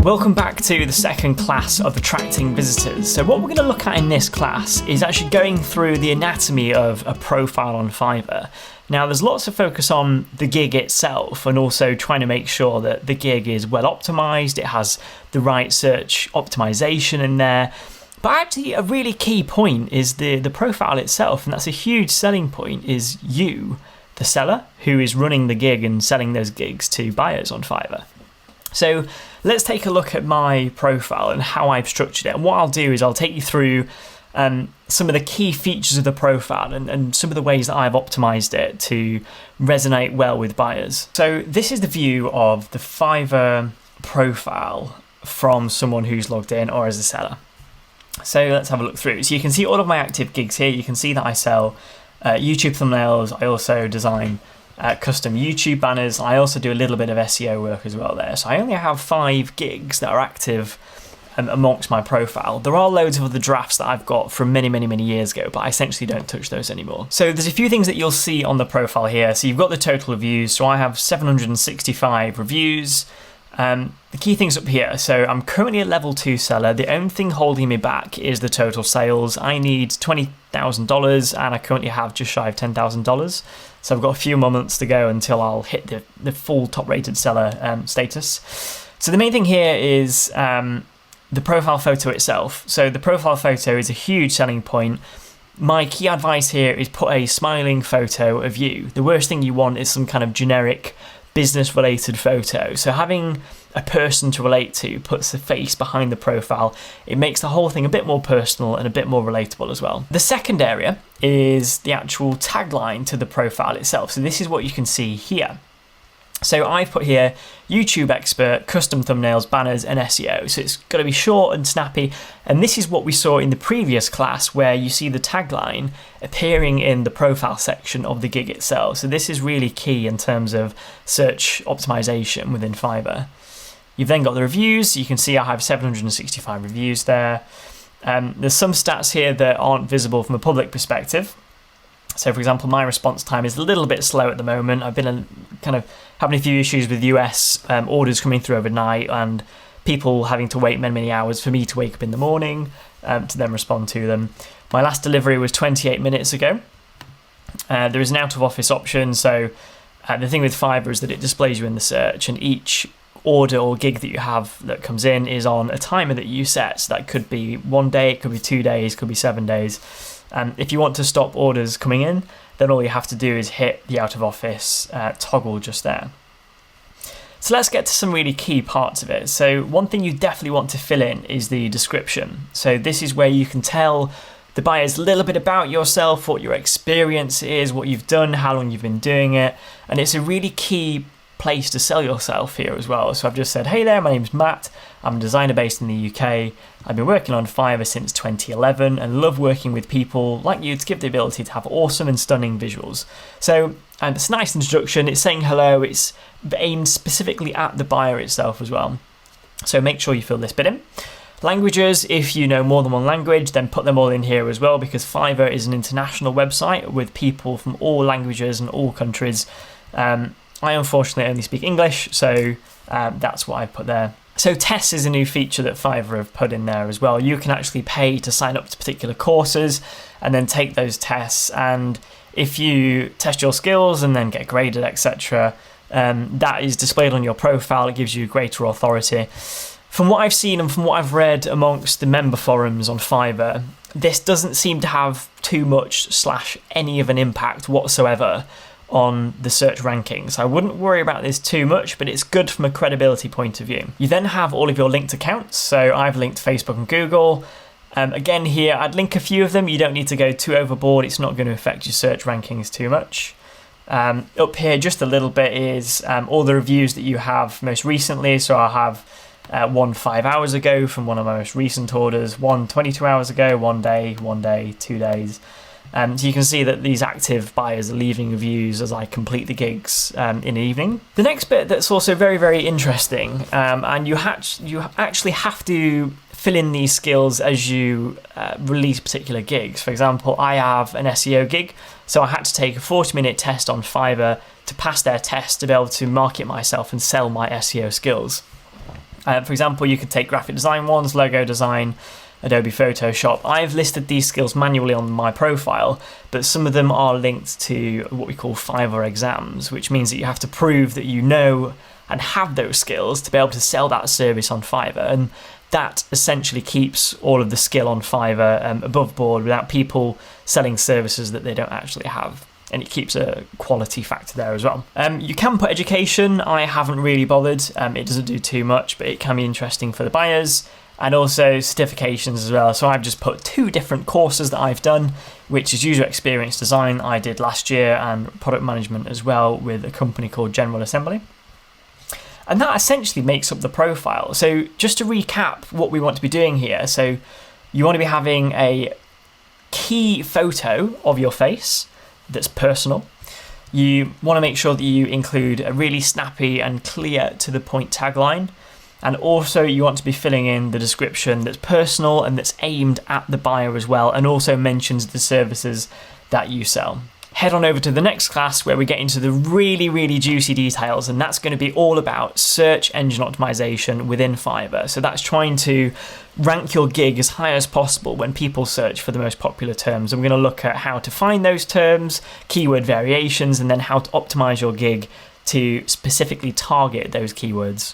Welcome back to the second class of attracting visitors. So what we're going to look at in this class is actually going through the anatomy of a profile on Fiverr. Now there's lots of focus on the gig itself and also trying to make sure that the gig is well optimized, it has the right search optimization in there. But actually a really key point is the profile itself, and that's a huge selling point, is you, the seller, who is running the gig and selling those gigs to buyers on Fiverr. So let's take a look at my profile and how I've structured it. And what I'll do is I'll take you through some of the key features of the profile and some of the ways that I've optimized it to resonate well with buyers. So this is the view of the Fiverr profile from someone who's logged in or as a seller. So let's have a look through. So you can see all of my active gigs here. You can see that I sell YouTube thumbnails. I also design custom YouTube banners. I also do a little bit of SEO work as well there. So I only have 5 gigs that are active amongst my profile. There are loads of other drafts that I've got from many years ago, but I essentially don't touch those anymore. So there's a few things that you'll see on the profile here. So you've got the total reviews. So I have 765 reviews. The key things up here, so I'm currently a level 2 seller. The only thing holding me back is the total sales. I need $20,000 and I currently have just shy of $10,000. So I've got a few more months to go until I'll hit the full top rated seller status. So the main thing here is the profile photo itself. So the profile photo is a huge selling point. My key advice here is put a smiling photo of you. The worst thing you want is some kind of generic business related photo. So having a person to relate to puts a face behind the profile. It makes the whole thing a bit more personal and a bit more relatable as well. The second area is the actual tagline to the profile itself. So this is what you can see here. So I've put here YouTube expert, custom thumbnails, banners and SEO. So it's got to be short and snappy. And this is what we saw in the previous class where you see the tagline appearing in the profile section of the gig itself. So this is really key in terms of search optimization within Fiverr. You've then got the reviews. You can see I have 765 reviews there. There's some stats here that aren't visible from a public perspective. So for example, my response time is a little bit slow at the moment. I've been kind of having a few issues with US orders coming through overnight and people having to wait many hours for me to wake up in the morning to then respond to them. My last delivery was 28 minutes ago. There is an out of office option. So the thing with Fiverr is that it displays you in the search, and each order or gig that you have that comes in is on a timer that you set. So that could be 1 day, it could be 2 days, could be 7 days. If you want to stop orders coming in, then all you have to do is hit the out of office toggle just there. So let's get to some really key parts of it. So one thing you definitely want to fill in is the description. So this is where you can tell the buyers a little bit about yourself, what your experience is, what you've done, how long you've been doing it. And it's a really key place to sell yourself here as well. So I've just said, hey there, my name's Matt. I'm a designer based in the UK. I've been working on Fiverr since 2011 and love working with people like you to give the ability to have awesome and stunning visuals. So it's a nice introduction. It's saying hello. It's aimed specifically at the buyer itself as well. So make sure you fill this bit in. Languages, if you know more than one language, then put them all in here as well, because Fiverr is an international website with people from all languages and all countries. I unfortunately only speak English, so that's what I put there. So tests is a new feature that Fiverr have put in there as well. You can actually pay to sign up to particular courses and then take those tests. And if you test your skills and then get graded, etc., that is displayed on your profile. It gives you greater authority. From what I've seen and from what I've read amongst the member forums on Fiverr, this doesn't seem to have too much / any of an impact whatsoever on the search rankings. I wouldn't worry about this too much, but it's good from a credibility point of view. You then have all of your linked accounts. So I've linked Facebook and Google. Again here, I'd link a few of them. You don't need to go too overboard. It's not going to affect your search rankings too much. Up here, just a little bit is all the reviews that you have most recently. So I have one 5 hours ago from one of my most recent orders, one 22 hours ago, 1 day, 1 day, 2 days. So you can see that these active buyers are leaving reviews as I complete the gigs in the evening. The next bit that's also very interesting, and you actually have to fill in these skills as you release particular gigs. For example, I have an SEO gig, so I had to take a 40-minute test on Fiverr to pass their test to be able to market myself and sell my SEO skills. For example, you could take graphic design ones, logo design, Adobe Photoshop. I've listed these skills manually on my profile, but some of them are linked to what we call Fiverr exams, which means that you have to prove that you know and have those skills to be able to sell that service on Fiverr. And that essentially keeps all of the skill on Fiverr above board without people selling services that they don't actually have. And it keeps a quality factor there as well. You can put education. I haven't really bothered. It doesn't do too much, but it can be interesting for the buyers. And also certifications as well. So I've just put 2 different courses that I've done, which is user experience design I did last year, and product management as well with a company called General Assembly. And that essentially makes up the profile. So just to recap what we want to be doing here. So you want to be having a key photo of your face that's personal. You want to make sure that you include a really snappy and clear to the point tagline. And also you want to be filling in the description that's personal and that's aimed at the buyer as well, and also mentions the services that you sell. Head on over to the next class where we get into the really, really juicy details, and that's going to be all about search engine optimization within Fiverr. So that's trying to rank your gig as high as possible when people search for the most popular terms. And we're going to look at how to find those terms, keyword variations, and then how to optimize your gig to specifically target those keywords.